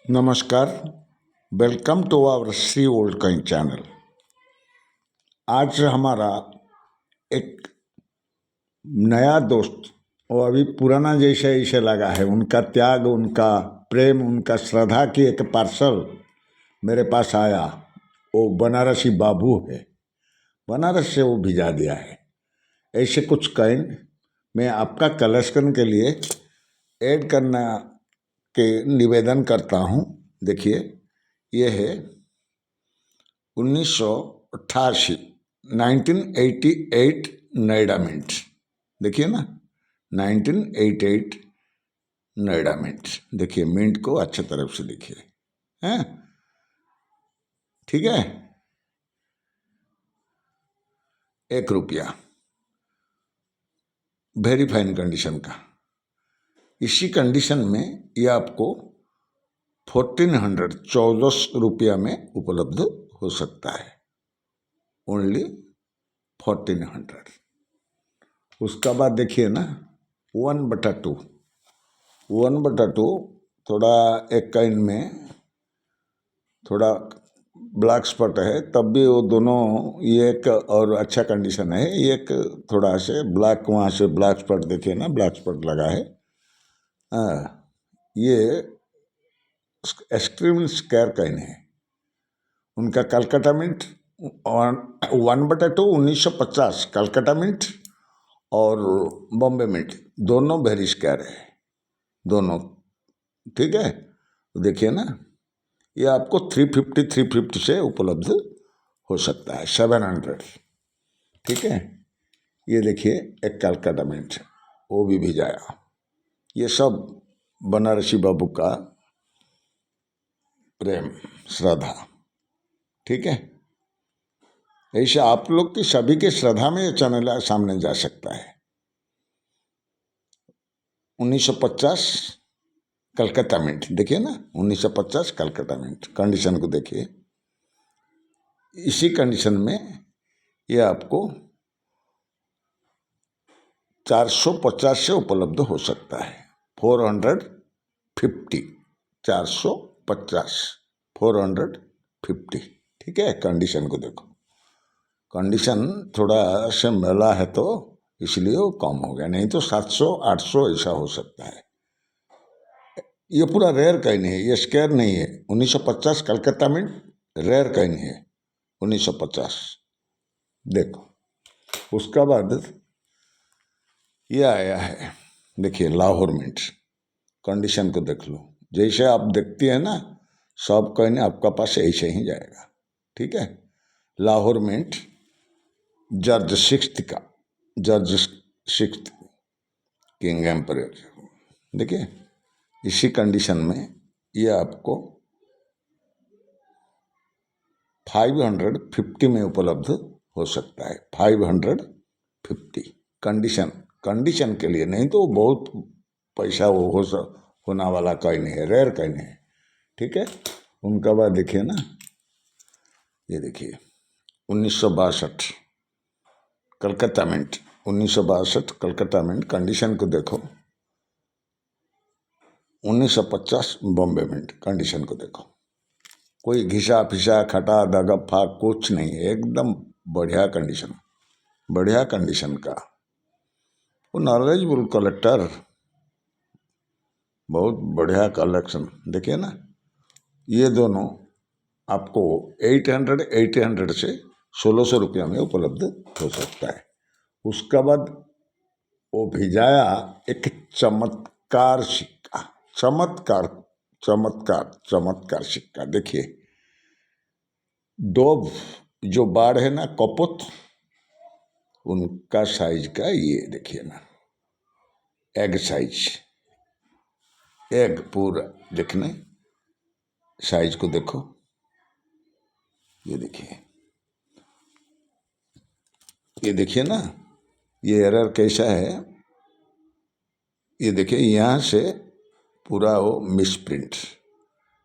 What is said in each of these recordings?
नमस्कार। Welcome to our Shri old coin channel. आज हमारा एक नया दोस्त, वो अभी पुराना जैसे इसे लगा है, उनका त्याग, उनका प्रेम, उनका श्रद्धा की एक पार्सल मेरे पास आया। वो बनारसी बाबू है, बनारस से वो भिजा दिया है। ऐसे कुछ कॉइन मैं आपका कलेक्शन के लिए ऐड करना के निवेदन करता हूँ। देखिए, ये है 1988 1988 नोएडा मिंट। देखिए ना, 1988 नोएडा मिंट। देखिए, मिंट को अच्छे तरफ से देखिए, हैं? ठीक है। 1 रुपया, वेरी फाइन कंडीशन का। इसी कंडीशन में ये आपको 1400 में उपलब्ध हो सकता है। ओनली 1400। उसका बाद देखिए ना, 1/2 1/2 थोड़ा एक कॉइन में थोड़ा ब्लैक स्पॉट है, तब भी वो दोनों, ये एक और अच्छा कंडीशन है, ये एक थोड़ा से ब्लैक, वहाँ से ब्लैक स्पॉट देखिए ना, ब्लैक स्पॉट लगा है। ये एक्सट्रीम स्क्वायर कॉइन है। उनका कलकत्ता मिंट 1/2 1950 कलकत्ता मिंट और बॉम्बे मिंट दोनों वेरी स्क्वायर है, दोनों। ठीक है, देखिए ना, ये आपको 350 से उपलब्ध हो सकता है। 700। ठीक है, ये देखिए एक कलकत्ता मिंट, वो भी भिजाया। ये सब बनारसी बाबू का प्रेम, श्रद्धा। ठीक है, ऐसे आप लोग की सभी के श्रद्धा में ये चैनल सामने जा सकता है। 1950 कलकत्ता मिंट, देखिए ना, 1950 कलकत्ता मिंट। कंडीशन को देखिए, इसी कंडीशन में ये आपको 450 से उपलब्ध हो सकता है। 450, 450, 450। ठीक है, कंडीशन को देखो, कंडीशन थोड़ा से मेला है तो इसलिए वो कम हो गया, नहीं तो 700 800 ऐसा हो सकता है। ये पूरा रेयर कॉइन है, ये स्क्वायर नहीं है। 1950 कलकत्ता में रेयर कॉइन है, 1950। देखो, उसका बाद ये आया है, देखिए लाहौर मिंट। कंडीशन को देख लो, जैसे आप देखती है ना, सब कॉइन आपका पास ऐसे ही जाएगा। ठीक है, लाहौर मिंट जॉर्ज सिक्स्थ का, जॉर्ज सिक्स्थ किंग एम्परर। देखिए, इसी कंडीशन में ये आपको 550 में उपलब्ध हो सकता है। 550 कंडीशन, कंडीशन के लिए, नहीं तो बहुत पैसा वो होना वाला कॉइन है, रेयर कॉइन है। ठीक है, उनका बाद देखिए ना, ये देखिए 1962 Calcutta mint, 1962 Calcutta mint. Condition को देखो, 1950 बॉम्बे मिंट। कंडीशन को देखो, कोई घिसा फिसा खटा दगफा कुछ नहीं है, एकदम बढ़िया कंडीशन, बढ़िया कंडीशन का। वो नॉलेजबुल कलेक्टर, बहुत बढ़िया कलेक्शन। देखिए ना, ये दोनों आपको 800 से 1600 में उपलब्ध हो सकता है। उसका बाद वो भिजाया एक चमत्कार सिक्का, चमत्कार चमत्कार चमत्कार सिक्का। देखिए, डोब जो बाढ़ है ना, कपोत, उनका साइज का ये देखिए ना, एग साइज, एग पूरा देखने, साइज को देखो। ये देखिए, ये देखिए ना, ये एरर कैसा है। ये देखिए, यहाँ से पूरा वो मिसप्रिंट,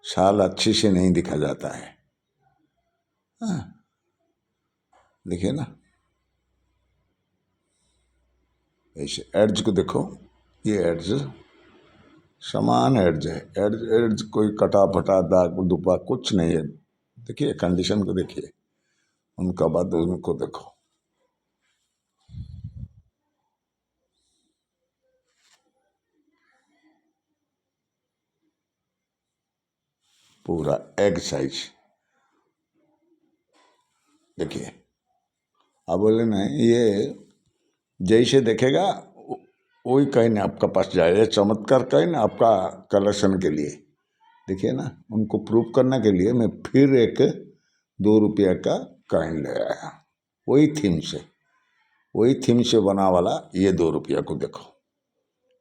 साल अच्छे से नहीं दिखा जाता है। हाँ, देखिए ना, ऐसे एड्ज को देखो, ये एड्ज समान एड्ज है, एड्ज एड्ज कोई कटा फटा दाग दुपा कुछ नहीं है। देखिए कंडीशन को देखिए, उनका बाद उनको देखो, पूरा एग साइज देखिए। अब बोले नहीं ये जैसे देखेगा वही कहीं आपका पास जाए, ये चमत्कार कहीं आपका कलेक्शन के लिए। देखिए ना, उनको प्रूव करने के लिए मैं फिर एक 2 रुपया का कॉइन ले आया, वही थीम से बना वाला ये 2 रुपया को देखो।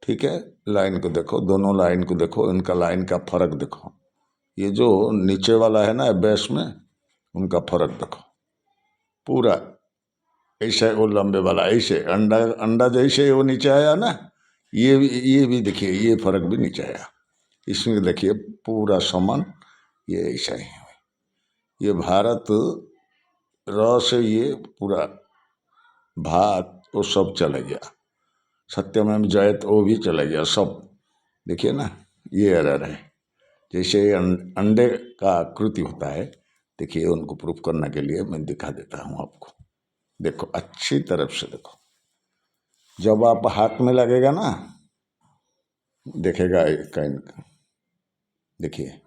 ठीक है, लाइन को देखो, दोनों लाइन को देखो, इनका लाइन का फर्क देखो। ये जो नीचे वाला है ना बेस में, उनका फर्क देखो। पूरा ऐसे वो लंबे वाला ऐसे अंडा अंडा जैसे वो नीचे आया ना, ये भी देखिए, ये फर्क भी नीचे आया। इसमें देखिए पूरा समान, ये ऐसा ही है। ये भारत र से ये पूरा भात वो सब चला गया, सत्यमेव जयत वो भी चला गया सब। देखिए ना, ये एरर है। जैसे अंडे का आकृति होता है, देखिए उनको प्रूफ करने के लिए मैं दिखा देता हूँ आपको। देखो अच्छी तरफ से देखो, जब आप हाथ में लगेगा ना देखेगा कहीं, देखिए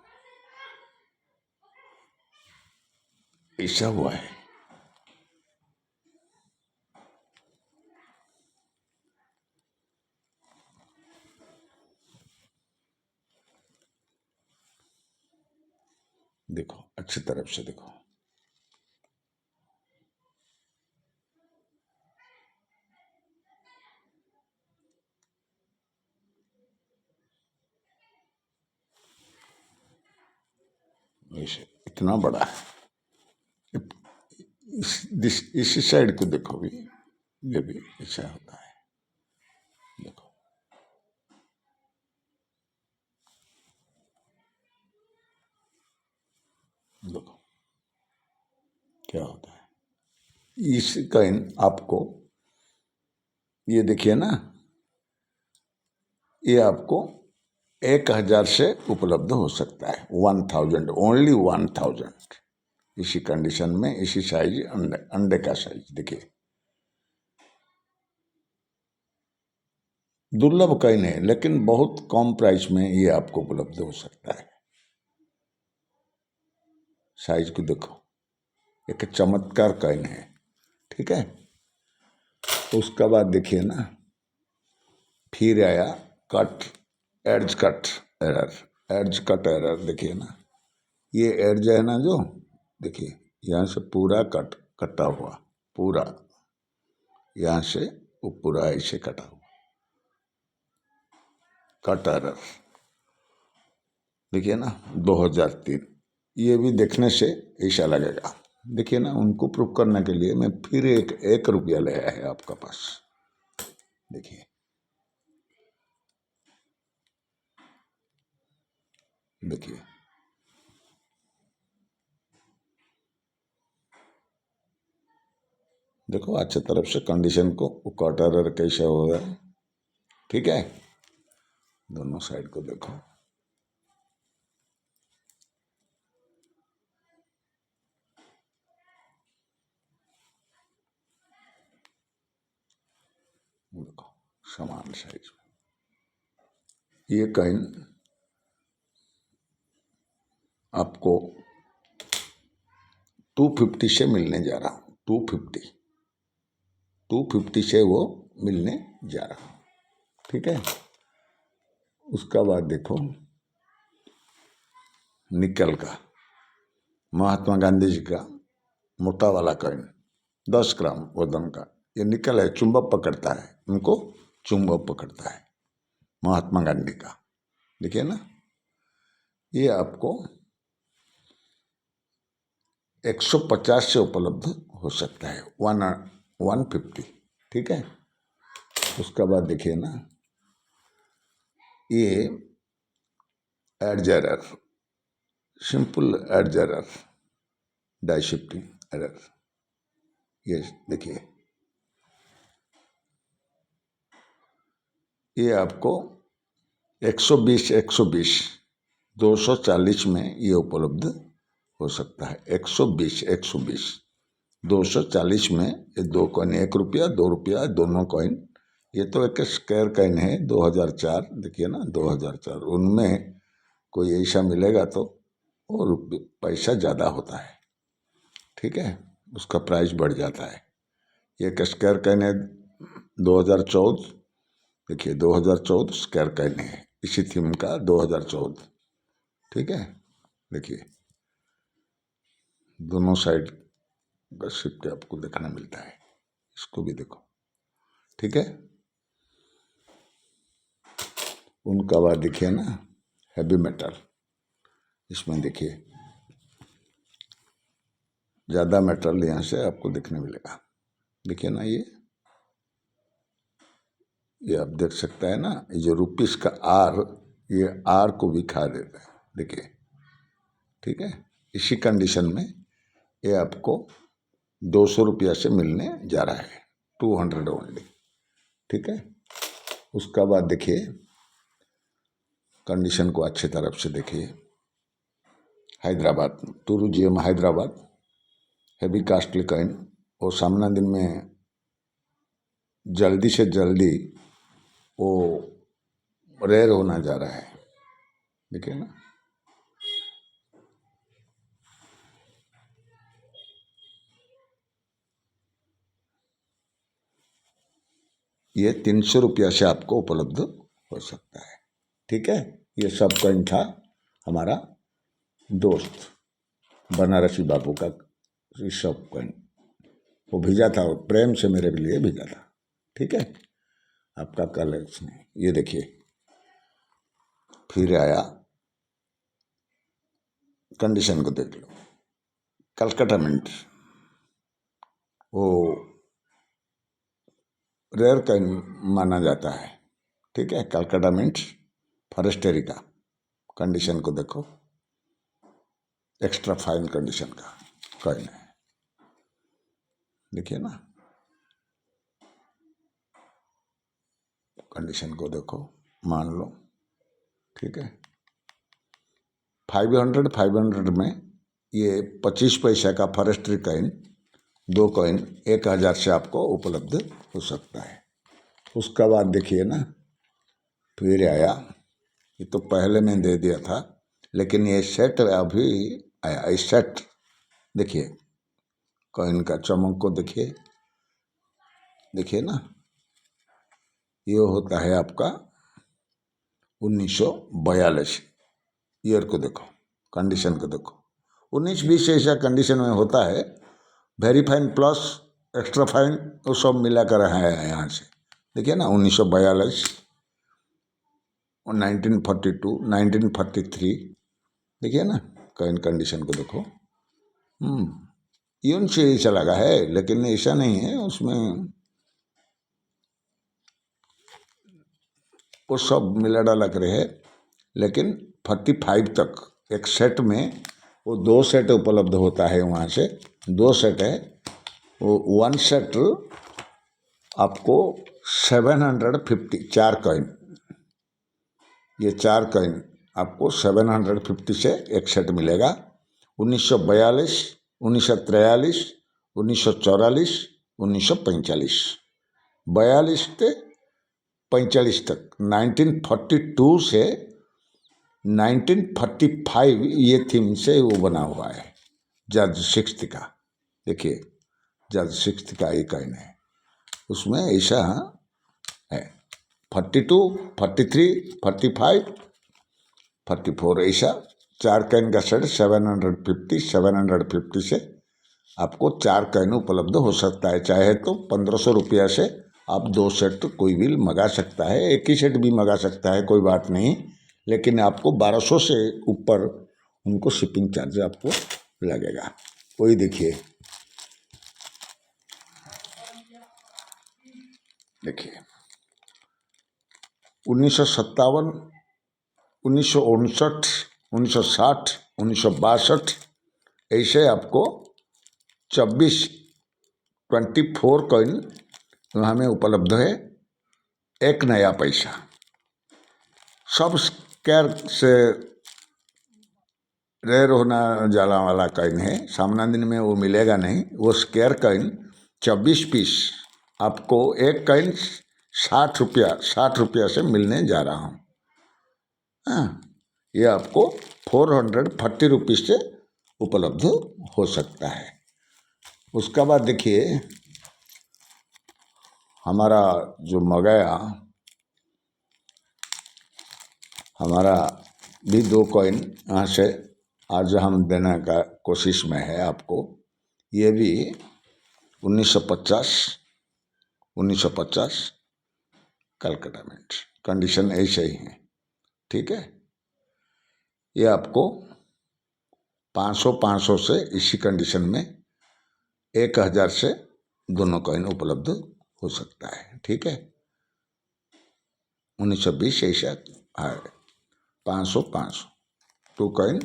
ऐसा हुआ है। देखो अच्छी तरफ से देखो, ऐसे इतना बड़ा है। इस साइड को देखो भी, ये भी ऐसा होता है। देखो देखो क्या होता है। इस कॉइन आपको ये देखिए ना, ये आपको 1,000 से उपलब्ध हो सकता है। 1000, ओनली 1000। इसी कंडीशन में इसी साइज अंडे का साइज देखिए, दुर्लभ कहीं नहीं, लेकिन बहुत कम प्राइस में ये आपको उपलब्ध हो सकता है। साइज को देखो, एक चमत्कार कॉइन है। ठीक है, तो उसका बाद देखिए ना, फिर आया cut, edge cut error, edge cut error देखिए ना। ये एड्ज है ना जो, देखिए यहाँ से पूरा कटा हुआ, पूरा यहाँ से वो पूरा ऐसे कटा हुआ, कट एरर देखिए ना। 2003, ये भी देखने से ऐसा लगेगा। देखिए ना, उनको प्रूफ करने के लिए मैं फिर 1 रुपया ले आया है आपका पास। देखिए देखिए देखो अच्छे तरफ से कंडीशन को, कट एरर कैसे होगा। ठीक है, दोनों साइड को देखो, देखो समान साइज। ये कॉइन आपको 250 से मिलने जा रहा हूँ। 250 से वो मिलने जा रहा हूँ। ठीक है, उसका बाद देखो निकल का, महात्मा गांधी जी का मोटा वाला कॉइन, 10 ग्राम वजन का। ये निकल है, चुंबक पकड़ता है, उनको चुंबक पकड़ता है, महात्मा गांधी का। देखिए ना, ये आपको 150 से उपलब्ध हो सकता है, 150। ठीक है, उसका बाद देखिए ना, ये edge error, simple edge error, die shifting error. ये देखिए, ये आपको 120 120 240 में ये उपलब्ध हो सकता है। 120 120 240 में ये दो कॉइन, 1 रुपया 2 रुपया दोनों कॉइन। ये तो एक स्क्वायर कॉइन है 2004, देखिए ना 2004। उनमें कोई ऐसा मिलेगा तो वो पैसा ज़्यादा होता है, ठीक है, उसका प्राइस बढ़ जाता है। ये एक स्क्वायर कॉइन है 2014, देखिए 2014 स्क्वायर कॉइन है इसी थीम का 2014, ठीक है। देखिए दोनों साइड का शिफ्ट आपको देखना मिलता है, इसको भी देखो, ठीक है। उनका बाद देखिए ना हैवी मेटल, इसमें देखिए ज़्यादा मेटल यहाँ से आपको देखने मिलेगा। देखिए ना ये आप देख सकते हैं ना, ये जो रुपीस का आर, ये आर को भी खा देता है, देखिए, ठीक है। इसी कंडीशन में ये आपको 200 रुपया से मिलने जा रहा है, 200 ओनली, ठीक है। उसका बाद देखिए कंडीशन को अच्छी तरफ से देखिए। Hyderabad tourism Hyderabad heavy costly coin, और सामना दिन में जल्दी से जल्दी वो रेयर होना जा रहा है, देखिए ना। ये 300 रुपया से आपको उपलब्ध हो सकता है, ठीक है। ये सब कॉइन था हमारा दोस्त बनारसी बाबू का सब कॉइन, वो भेजा था और प्रेम से मेरे लिए भेजा था, ठीक है। आपका कलेक्शन है, ये देखिए फिर आया, कंडीशन को देख लो। कलकत्ता मिंट, वो रेयर कॉइन माना जाता है, ठीक है। कलकत्ता मिंट फॉरेस्टेरी का, कंडीशन को देखो, एक्स्ट्रा फाइन कंडीशन का कॉइन है, देखिए ना। कंडीशन को देखो, मान लो, ठीक है। 500 में ये 25 पैसा का फॉरेस्ट्री कॉइन, 2 कॉइन 1000 से आपको उपलब्ध हो सकता है। उसका बाद देखिए ना फिर आया, ये तो पहले मैं दे दिया था, लेकिन ये सेट अभी आया। ये सेट देखिए, कॉइन का चमक को देखिए, देखिए ना, ये होता है आपका 1942 ईयर को देखो, कंडीशन को देखो। 19-20 ऐसा कंडीशन में होता है, very fine plus extra fine वो सब मिला कर है यहाँ से, देखिए ना 1942 और 1942 1943, देखिए ना कॉइन कंडीशन को देखो। यून से ऐसा लगा है, लेकिन ऐसा नहीं है, उसमें वो सब मिला डाला करे है, लेकिन 45 तक एक सेट में वो 2 सेट उपलब्ध होता है, वहाँ से 2 सेट है, वो 1 सेट आपको 750, 4 कॉइन, ये 4 कॉइन आपको 750 से एक सेट मिलेगा। 1942 1943 1944 1945, 42 से 45 तक, 1942 से 1945 ये थीम से वो बना हुआ है, जज सिक्स्थ का, देखिए जज सिक्स्थ का ये कॉइन है, उसमें ऐसा है 42 43 45 44 ऐसा 4 कॉइन का सेट 750 से आपको 4 कॉइन उपलब्ध हो सकता है। चाहे तो 1500 रुपया से आप 2 सेट कोई भी मंगा सकता है, एक ही सेट भी मंगा सकता है, कोई बात नहीं, लेकिन आपको 1200 से ऊपर उनको शिपिंग चार्ज आपको लगेगा। वही देखिए, देखिए 1957 1959 1960 1962 ऐसे आपको 24 कॉइन वहाँ में उपलब्ध है, एक नया पैसा सब स्क्वायर से रेयर होना जाला वाला कॉइन है, सामना दिन में वो मिलेगा नहीं। वो स्क्वायर कॉइन 24 पीस आपको एक कॉइन 60 रुपया से मिलने जा रहा हूँ। हाँ, ये आपको 440 रुपीज़ से उपलब्ध हो सकता है। उसका बाद देखिए हमारा जो मंगाया, हमारा भी 2 कॉइन यहाँ से आज हम देने का कोशिश में है आपको। ये भी 1950 कलकत्ता मिंट, कंडीशन ऐसे ही है, ठीक है। ये आपको 500 से इसी कंडीशन में 1000 से दोनों कॉइन उपलब्ध हो सकता है, ठीक है। 1920 ऐसा है, 500 2 कॉइन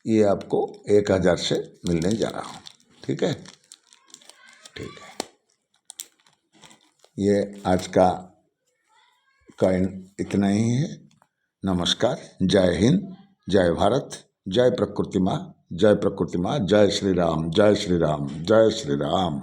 ये आपको 1000 से मिलने जा रहा हूँ, ठीक है। ठीक है, ये आज का कॉइन इतना ही है। नमस्कार, जय हिंद, जय भारत, जय प्रकृति माँ, जय प्रकृति माँ, जय श्री राम, जय श्री राम, जय श्री राम।